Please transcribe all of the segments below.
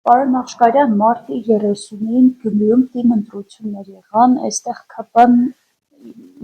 Պարոն Նախշկարյան, մարտի 30-ին Գյումրիում թիմ ընտրություններ եղան, այստեղ ՔՊ-ն,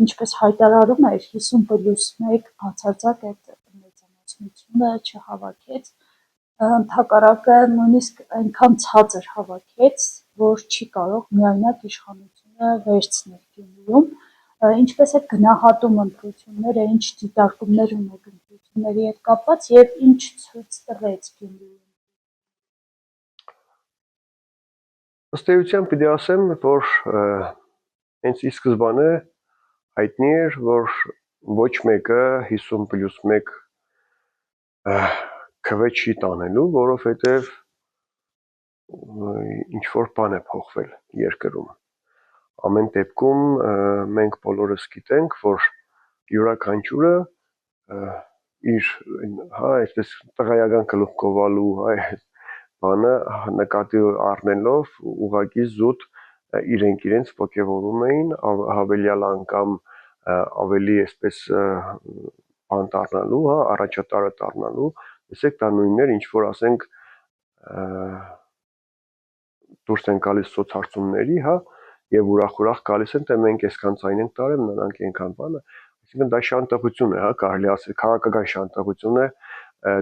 ինչպես հայտարարում էր, 50+1 բացարձակ այդ մեծամասնությունը չհավաքեց, ընդհակառակը նույնիսկ այնքան ցածր հավաքեց, որ չի կարող միայնակ իշխանությունը վերցնել Գյումրիում, ինչպես եք գնահատում ընտրությունները, ինչ դիտարկումներ ունեք ընտրությունների հետ կապված և ինչ ցույց տվեց Գյումրիում։ Ըստ էության պիտի ասեմ, որ հենց ի սկզբանե հայտնի էր, որ ոչ մեկը 50+1 քվ չի տանելու, որովհետև ինչ-որ բան է փոխվել երկրում։ Ամեն դեպքում մենք բոլորս գիտենք, որ յուրաքանչյուրը իր այսպես տղայական գլուխ գովալու բանը նկատի առնելով ուղղակի զուտ իրենց ոգևորում էին հավելյալ անգամ ավելի այսպես բան դառնալու, առաջատարը դառնալու, տեսեք դա նույնն էր, ինչ որ ասենք դուրս են գալիս սոցհարցումների, եւ ուրախ գալիս են, թե մենք այսքան ցայն ենք տարել, նրանք այնքան բանը, այսինքն դա շանտեղություն է, կարելի ասել, քաղաքական շանտեղություն է,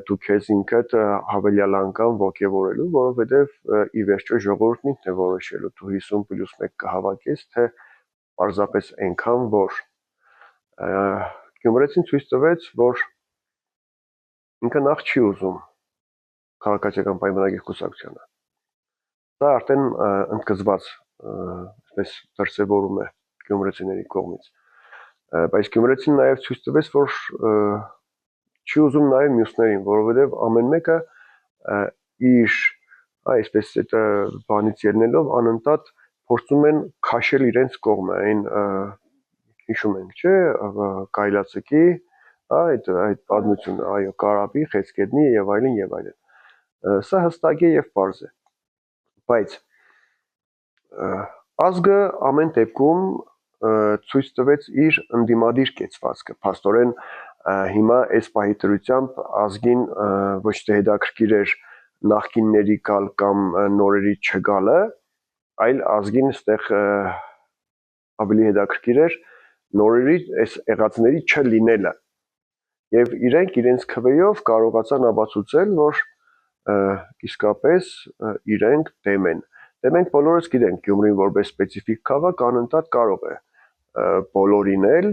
դու քեզ ինքդ հավելյալ անգամ ոգևորելու, որովհետև ի վերջո ժողովուրդն ինքն է որոշելու, դու 50+1 կհավաքես, թե պարզապես այնքան, որ Գյումրեցին ցույց տվեց, որ ինքը նախ չի ուզում քաղաքացիական պայմանագիր կուսակցությանը։ Դա արդեն ընդգծված այսպես դրսևորում է գյումրեցիների կողմից։ Բայց գյումրեցին նաև ցույց տվեց, որ չի ուզում նաև մյուսներին, որովհետև ամեն մեկը իր այսպես այդ բանից ելնելով անընդհատ փորձում են քաշել իրենց կողմը, այն հիշում ենք, չէ, Կայլացկի, այդ պատմությունը, այո, Կարապի, Խեցգետնի եւ այլն եւ այլն։ Սա հստակ է եւ պարզ է։ Բայց ազգը ամեն դեպքում ցույց տվեց իր ընդդիմադիր կեցվածքը։ Փաստորեն հիմա այս պահի դրությամբ ազգին ոչ թե հետաքրքիր էր նախկինների գալ կամ նորերի չգալը, այլ ազգին այստեղ ավելի հետաքրքիր էր նորերի այս եղածների չլինելը։ Եվ իրենց քվեով կարողացան ապացուցել, որ իսկապես իրենք դեմ են։ Դե մենք բոլորս գիտենք, Գյումրին որպես սպეციფიկ քաղաք անընդհատ կարող է բոլորին էլ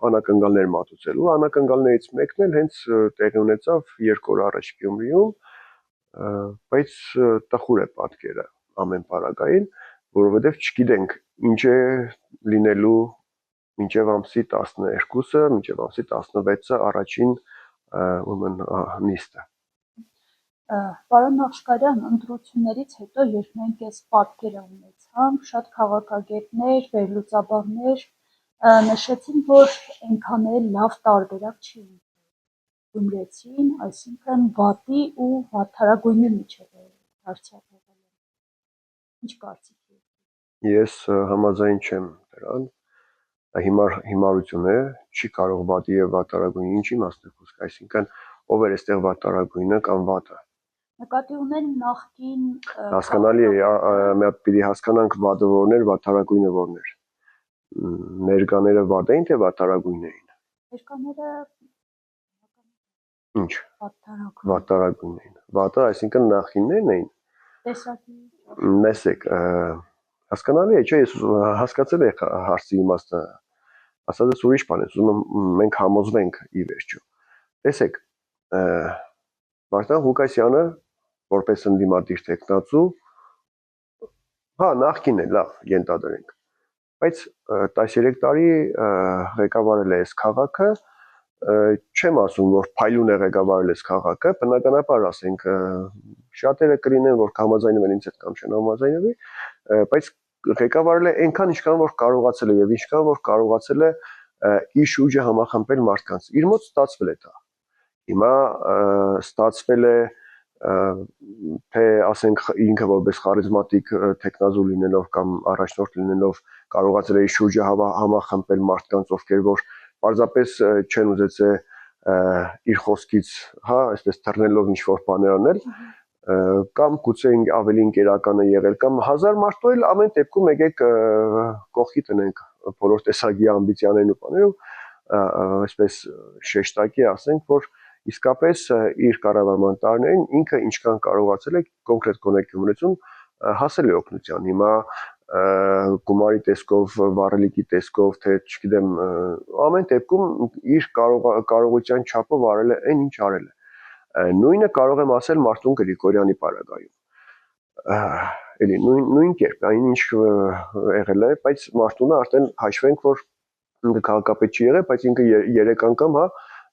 անակնկալներ մատուցելու, անակնկալներից մեկն էլ հենց տեղի ունեցավ 2 օր առաջ Գյումրիում, բայց տխուր է պատկերը ամեն պարագային, որովհետև չգիտենք ինչ է լինելու մինչև ամսի 12-ը, մինչև ամսի 16-ը առաջին ուրեմն նիստը։ Պարոն Նախշկարյան, ընտրություններից հետո, երբ մենք այս պատկերը ունեցանք, շատ քաղաքագետներ, վերլուծաբաններ նշեցին, որ այնքան էլ լավ տարբերակ չի գյումրեցին, այսինքն վատի ու վատթարագույնի միջև է դարձյալ։ Ինչ կարծիք եք։ Ես համաձայն չեմ դրան։ Հիմարություն է, չի կարող վատի եւ վատթարագույնի ինչ իմաստ է խոսք, այսինքն ով էր այստեղ վատթարագույնը կամ վատը։ Նկատի ունեն նախկին հասկանալի է, մի հատ պիտի հասկանանք վատը որն էր, վատթարագույնը որն էր։ Ներկաները վատ էին, թե վատթարագույն էին։ Ներկաները ինչ վատթարագույն էին։ Վատը, այսինքն նախկիններն էին։ Տեսակի Լսեք, հասկանալի է, չէ, ես հասկացել եմ հարցի իմաստը։ Ասածս ուրիշ բան է, ուզում եմ մենք համոզվենք ի վերջո։ Տեսեք, Վարդան Ղուկասյանը որպես ընդդիմադիր տեխնացու, նախկին է, լավ, ենթադրենք, բայց 13 տարի ղեկավարել է այս քաղաքը, չեմ ասում, որ փայլուն է ղեկավարել այս քաղաքը, բնականաբար ասենք շատերը կլինեն, որ կհամաձայնվեն ինձ հետ կամ չեն համաձայնվի, բայց ղեկավարել է այնքան, ինչքան որ կարողացել է եւ ինչքան որ կարողացել է իր շուրջը համախմբել մարդկանց։ Իր մոտ ստացվել է դա։ Հիմա ստացվել է թե ասենք ինքը որպես խարիզմատիկ տեխնազու լինելով կամ առաջնորդ լինելով կարողացել է իր շուրջը համախմբել մարդկանց, ովքեր որ պարզապես չեն ուզեցել իր խոսքից, այսպես թռնելով ինչ-որ բաներ անել, կամ գուցե ավելի ընկերական է եղել, կամ 1000 մարդու էլ ամեն դեպքում եկեք կողքի տնենք բոլոր տեսակի ամբիցիաներն ու բաները, այսպես շեշտակի ասենք, որ իսկապես իր կառավարման տարիներին ինքը ինչքան կարողացել է կոնկրետ կոնե Գյումրեցուն հասել է օգնության։ Հիմա գումարի տեսքով, վառելիքի տեսքով, թե չգիտեմ, ամեն դեպքում իր կարողության չափով արել է այն, ինչ արել է։ Նույնը կարող եմ ասել Մարտուն Գրիգորյանի պարագայում։ Էլի նույն կերպ, այն ինչ եղել է, բայց Մարտունը արդեն հաշվենք, որ ինքը քաղաքապետ չի եղել, բայց ինքը 3 անգամ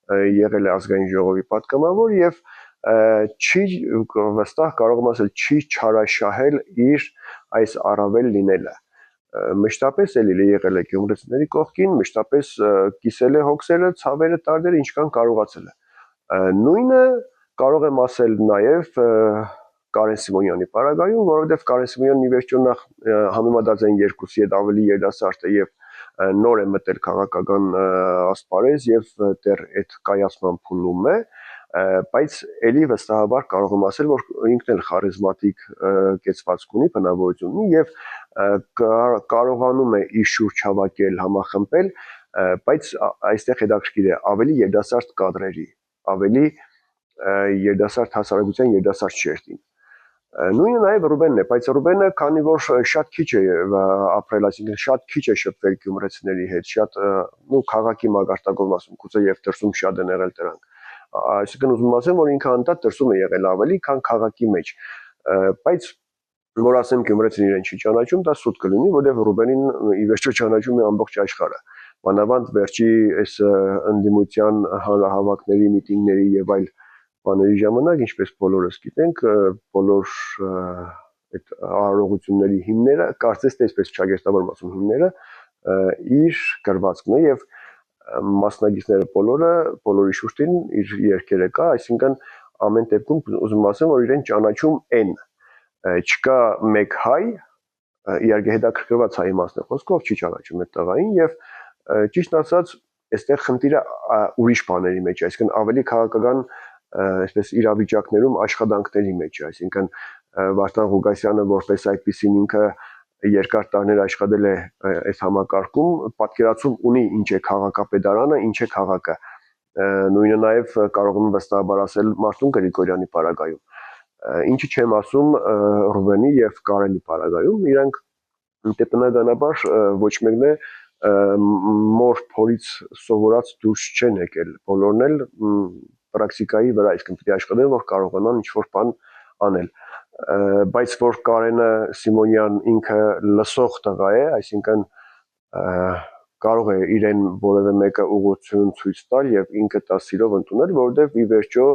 եղել է ազգային ժողովի պատգամավոր եւ չի վստահ կարող եմ ասել չի չարաշահել իր այս առավել լինելը։ Մշտապես էլի եղել է գյումրեցիների կողքին, մշտապես կիսել է հոգսերը, ցավերը տարբեր ինչքան կարողացել է։ Նույնը կարող եմ ասել նաև Կարեն Սիմոնյանի պարագայում, որովհետև Կարեն Սիմոնյանն ի վերջո նախ համեմատած են երկուսի հետ ավելի երիտասարդ է եւ նոր է մտել քաղաքական ասպարեզ եւ դեռ այդ կայացման փուլում է, բայց ելի վստահաբար կարող եմ ասել, որ ինքն էլ խարիզմատիկ կեցվածք ունի, բնավորություն ունի եւ կարողանում է իր շուրջ հավաքել, համախմբել, բայց այստեղ հետաքրքիր է ավելի երիտասարդ կադրերի, ավելի երիտասարդ հասարակության երիտասարդ շերտին։ Նույնը նաև Ռուբենն է, բայց Ռուբենը քանի որ շատ քիչ է ապրել, այսինքն շատ քիչ է շփվել գյումրեցիների հետ, շատ քաղաքի մակարդակով ասում, գուցե եւ դրսում շատ են եղել դրանք։ Այսինքն ուզում ասեմ, որ ինքը անդադ դրսում է եղել ավելի, քան քաղաքի մեջ։ Բայց որ ասեմ գյումրեցին իրեն չի ճանաչում, դա սուտ կլինի, որովհետեւ Ռուբենին ի վերջո ճանաչում է ամբողջ աշխարհը։ Մանավանդ վերջի այս ընդդիմության հանրահավաքների, միտինգների եւ այլ բաների ժամանակ, ինչպես բոլորս գիտենք, բոլոր այդ արարողությունների հիմները, կարծես թե այսպես ճակերտավոր ասում հիմները, իր գրվածքն է եւ մասնագետները բոլորի շուրջին իր երկերը կա, այսինքն ամեն դեպքում ուզում ասեմ, որ իրեն ճանաչում են, չկա մեկ հայ, իհարկե հետաքրքրված հայ մասն է խոսքով չի ճանաչում այդ տղային եւ ճիշտ ասած, այստեղ խնդիրը ուրիշ բաների մեջ է, այսինքն ավելի քաղաքական այսպես իրավիճակներում աշխատանքների մեջ է, այսինքն Վարդան Ղուկասյանը որպես այդպիսին ինքը երկար տարիներ աշխատել է այս համակարգում, պատկերացում ունի ինչ է քաղաքապետարանը, ինչ է քաղաքը։ Նույնը նաև կարող եմ վստահաբար ասել Մարտուն Գրիգորյանի պարագայում։ Ինչի չեմ ասում Ռուբենի եւ Կարենի պարագայում, իրանք բնականաբար ոչ մեկն է մոր փորից սովորած դուրս չեն եկել, բոլորն էլ պրակտիկայի վրա, այսինքն պետք է աշխատեն, որ կարողանան ինչ-որ բան անել, բայց որ Կարենը Սիմոնյան ինքը լսող տղա է, այսինքն կարող է իրեն որևէ մեկը ուղղություն ցույց տալ եւ ինքը դա սիրով ընդունել, որովհետեւ ի վերջո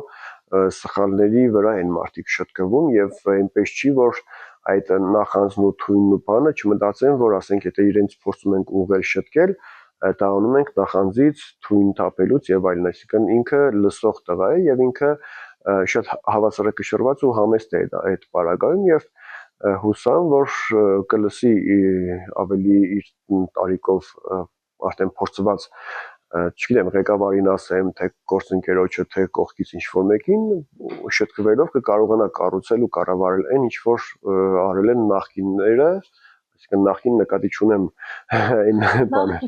սխալների վրա են մարդիկ շտկվում եւ այնպես չի, որ այդ նախանձն ու թույնն ու բանը չմտածեն, որ ասենք եթե իրենց փորձում ենք ուղղել շտկել, տանում ենք նախանձից, թույն տապելուց եւ այլն, այսինքն ինքը լսող տղա է եւ ինքը շատ հավասարակշռված ու համեստ է այդ պարագայում եւ հուսամ, որ կլսի ավելի իր տարիքով արդեն փորձված, չգիտեմ, ղեկավարին ասեմ, թե գործընկերոջը, թե կողքից ինչ-որ մեկին շտկվելով կկարողանա կառուցել ու կառավարել այն, ինչ որ արել են նախկինները, այսինքն նախկին նկատի չունեմ այն բանը։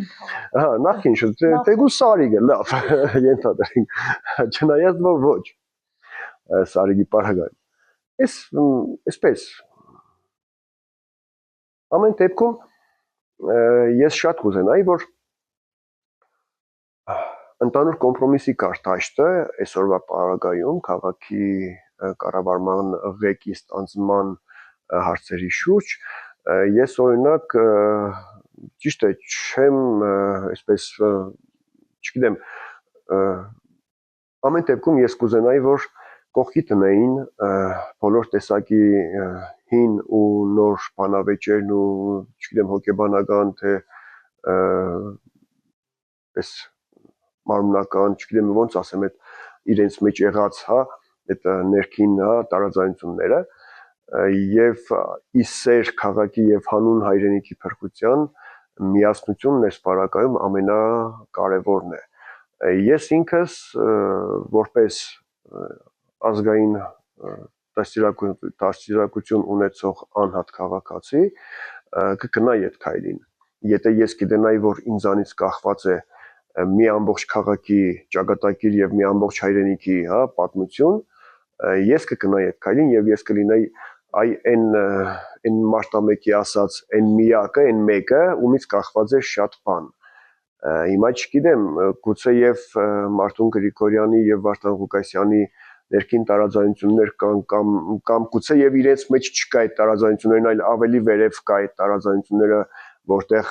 Հա, նախկին, թեգու Սարիգը, լավ, ենթադրենք, չնայած որ ոչ Սարիգի պարագայում։ Այսպես ամեն դեպքում ես շատ կուզենայի, որ ընդհանուր կոմպրոմիսի կար դաշտը այսօրվա պարագայում քաղաքի կառավարման ղեկի ստանձնման հարցերի շուրջ, ես օրինակ ճիշտ է, չեմ այսպես չգիտեմ, ամեն դեպքում ես կուզենայի, որ կողքի տնեին բոլոր տեսակի հին ու նոր բանավեճերն ու չգիտեմ հոգեբանական թե այս մարմնական, չգիտեմ ոնց ասեմ, այդ իրենց մեջ եղած, հա, այդ ներքին, հա, տարաձայնությունները եւ իսեր քաղաքի եւ հանուն հայրենիքի փրկության միասնությունն այս պարագայում ամենակարևորն է։ Ես ինքս որպես ազգային դաստիարակություն ունեցող անհատ քաղաքացի կգնա այդ քայլին։ Եթե ես գիտենայի, որ ինձանից կախված է մի ամբողջ քաղաքի ճակատագիր եւ մի ամբողջ հայրենիքի, պատմություն, ես կգնայի այդ քայլին եւ ես կլինեի այն մարտամեկի ասած այն միակը, այն մեկը, ումից կախված է շատ բան։ Հիմա չգիտեմ, գուցե եւ Մարտուն Գրիգորյանի եւ Վարդան Ղուկասյանի ներքին տարաձայնություններ կան կամ գուցե եւ իրենց մեջ չկա այդ տարաձայնություններն, այլ ավելի վերև կա այդ տարաձայնությունները, որտեղ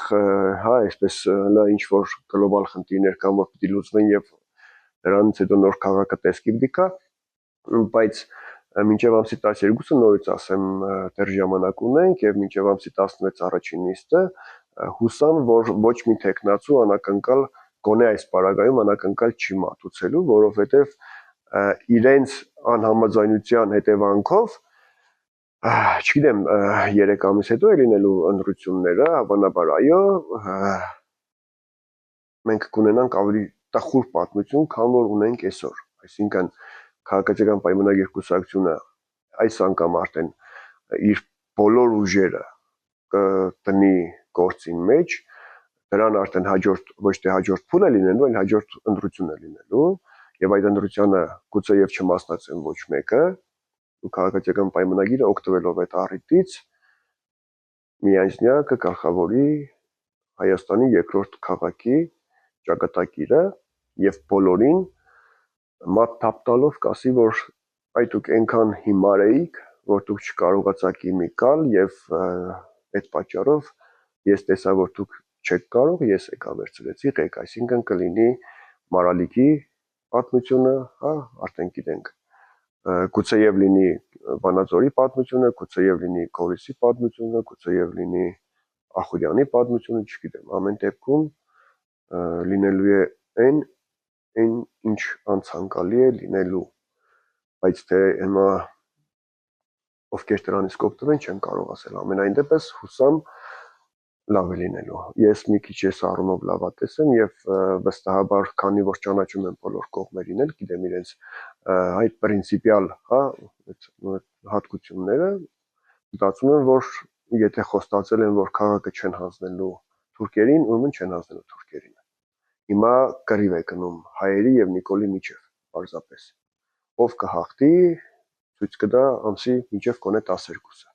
այսպես հլա ինչ որ գլոբալ խնդիրներ կան, որ պիտի լուծվեն եւ դրանից հետո նոր քաղաքը տեսքի պիտի գա, բայց մինչև ամսի 12-ը նորից ասեմ դեռ ժամանակ ունենք եւ մինչև ամսի 16 առաջին նիստը հուսամ, որ ոչ մի տեխնացու անակնկալ գոնե այս պարագայում անակնկալ չի մատուցելու, որովհետեւ իրենց անհամաձայնության հետևանքով չգիտեմ 3 ամիս հետո է լինելու ընտրությունները, հավանաբար այո, մենք կունենանք ավելի տխուր պատմություն, քան որ ունենք այսօր, այսինքն քաղաքացիական պայմանագիր կուսակցությունը այս անգամ արդեն իր բոլոր ուժերը կտնի գործին մեջ, դրան արդեն հաջորդ ոչ թե հաջորդ փուլ է լինելու, այլ հաջորդ ընտրություն է լինելու, եւ այդ ընտրությանը գուցե եւ չմասնակցեն ոչ մեկը, ու քաղաքացիական պայմանագիրը օգտվելով այդ առիթից միանձնյա կգլխավորի Հայաստանի երկրորդ քաղաքի ճակատագիրը եւ բոլորին մատ թափ տալով կասի, որ այ դուք այնքան հիմար էիք, որ դուք չկարողացաք իմի գալ եւ այդ պատճառով ես տեսա, որ դուք չեք կարող, ես եկա վերցրեցի ղեկ, այսինքն կլինի Մարալիկի պատմությունը, արդեն գիտենք, գուցեև լինի Վանաձորի պատմությունը, գուցեև լինի Գորիսի պատմությունը, գուցեև լինի Ախուրյանի պատմությունը, չգիտեմ, ամեն դեպքում լինելու է այն ինչ անցանկալի է լինելու, բայց թե հիմա ովքեր դրանից կօգտվեն չեմ կարող ասել, ամենայն դեպս հուսամ լավ է լինելու։ Ես մի քիչ ես առումով լավատես եմ եւ վստահաբար, քանի որ ճանաչում եմ բոլոր կողմերին էլ, գիտեմ իրենց այդ պրինցիպիալ, հատկությունները, մտածում եմ, որ եթե խոստացել են, որ քաղաքը չեն հանձնելու թուրքերին, ուրեմն չեն հանձնելու թուրքերին։ Հիմա կռիվ է գնում հայերի եւ Նիկոլի միջեւ, պարզապես։ Ով կհաղթի, ցույց կտա ամսի միջև կոնե 12-ը։